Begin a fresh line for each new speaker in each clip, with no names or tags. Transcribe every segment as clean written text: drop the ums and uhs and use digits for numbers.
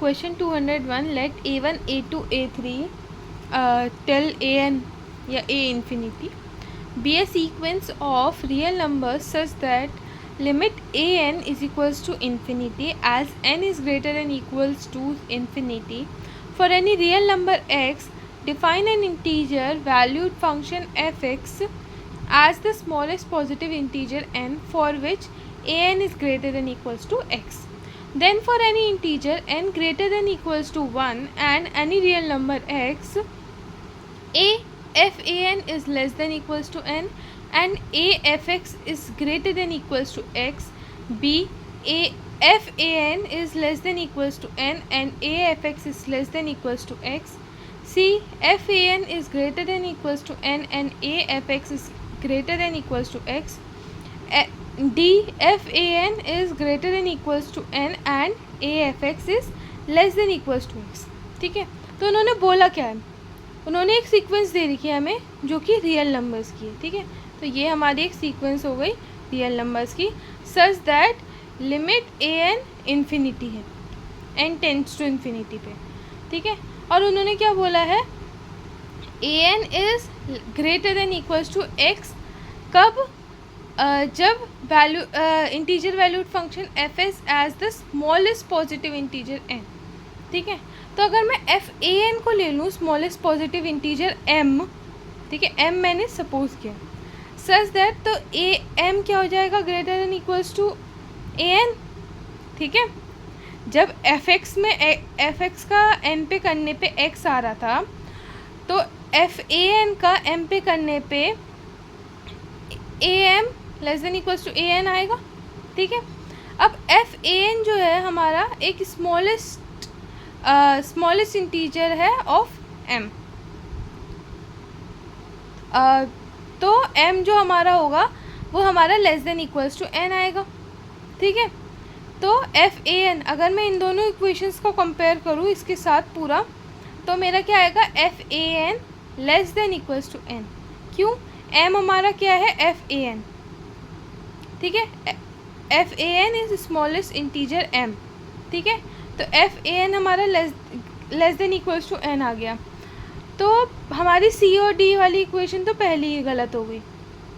Question 201, let a1 a2 a3 till an या a infinity be a sequence of real numbers such that limit an is equals to infinity as n is greater than equals to infinity. For any real number x, define an integer valued function fx as the smallest positive integer n for which an is greater than equals to x. Then for any integer n greater than equals to 1 and any real number x, a f an is less than equals to n and a f x is greater than equals to x. b a f an is less than equals to n and a f x is less than equals to x. c f an is greater than equals to n and a f x is greater than equals to x. d f an is greater than equals to n and a f x is less than equals to x. ठीक है, तो उन्होंने बोला क्या है, उन्होंने एक sequence दे रखी है हमें जो कि रियल नंबर्स की है. ठीक है, तो ये हमारी एक सीक्वेंस हो गई रियल नंबर्स की, such that limit a n infinity है, एन टेंड्स टू इन्फिनिटी पे. ठीक है, और उन्होंने क्या बोला है, a n is greater than equals to x. कब? जब value integer valued function f as the smallest positive integer n. ठीक है, तो अगर मैं एफ ए एन को ले लूँ स्मॉलेस्ट पॉजिटिव इंटीजर एम, ठीक है, एम मैंने सपोज किया, सच दैट तो ए एम क्या हो जाएगा, greater than equals to A N. ठीक है, जब एफ एक्स में एफ एक्स का एन पे करने पे एक्स आ रहा था, तो एफ ए एन का एम पे करने पे A M less than equals to A N आएगा. ठीक है, अब एफ ए एन जो है हमारा एक स्मॉलेस्ट इंटीजर है ऑफ एम. तो m जो हमारा होगा वो हमारा less than equals to n आएगा. ठीक है, तो एफ ए एन, अगर मैं इन दोनों इक्वेशंस को कंपेयर करूँ इसके साथ पूरा, तो मेरा क्या आएगा, f A n less than equals to n. क्यों? m हमारा क्या है, एफ ए एन. ठीक है, f A n is smallest integer m. ठीक है, तो एफ ए एन हमारा less than equals to n आ गया. तो हमारी सी और डी वाली इक्वेशन तो पहले ही गलत हो गई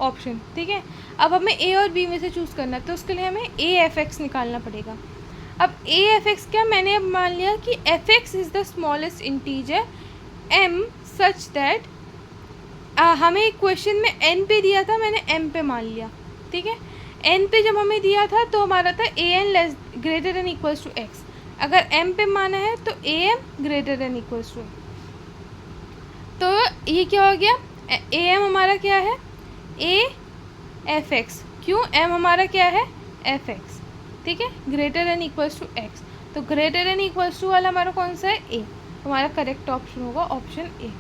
ऑप्शन. ठीक है, अब हमें ए और बी में से चूज़ करना है, तो उसके लिए हमें ए एफ एक्स निकालना पड़ेगा. अब ए एफ एक्स क्या, मैंने अब मान लिया कि F x is the smallest integer am such that, हमें क्वेश्चन में एन पे दिया था, मैंने एम पे मान लिया. ठीक है, एन पे जब हमें दिया था तो हमारा था a n less greater than equals to x. अगर एम पे माना है तो a m greater than equals to, तो ये क्या हो गया, ए एम हमारा क्या है, ए एफ एक्स. क्यों? एम हमारा क्या है, एफ एक्स. ठीक है, greater than equals to x. तो ग्रेटर देन इक्वल्स टू वाला हमारा कौन सा है, ए. हमारा करेक्ट ऑप्शन होगा ऑप्शन ए.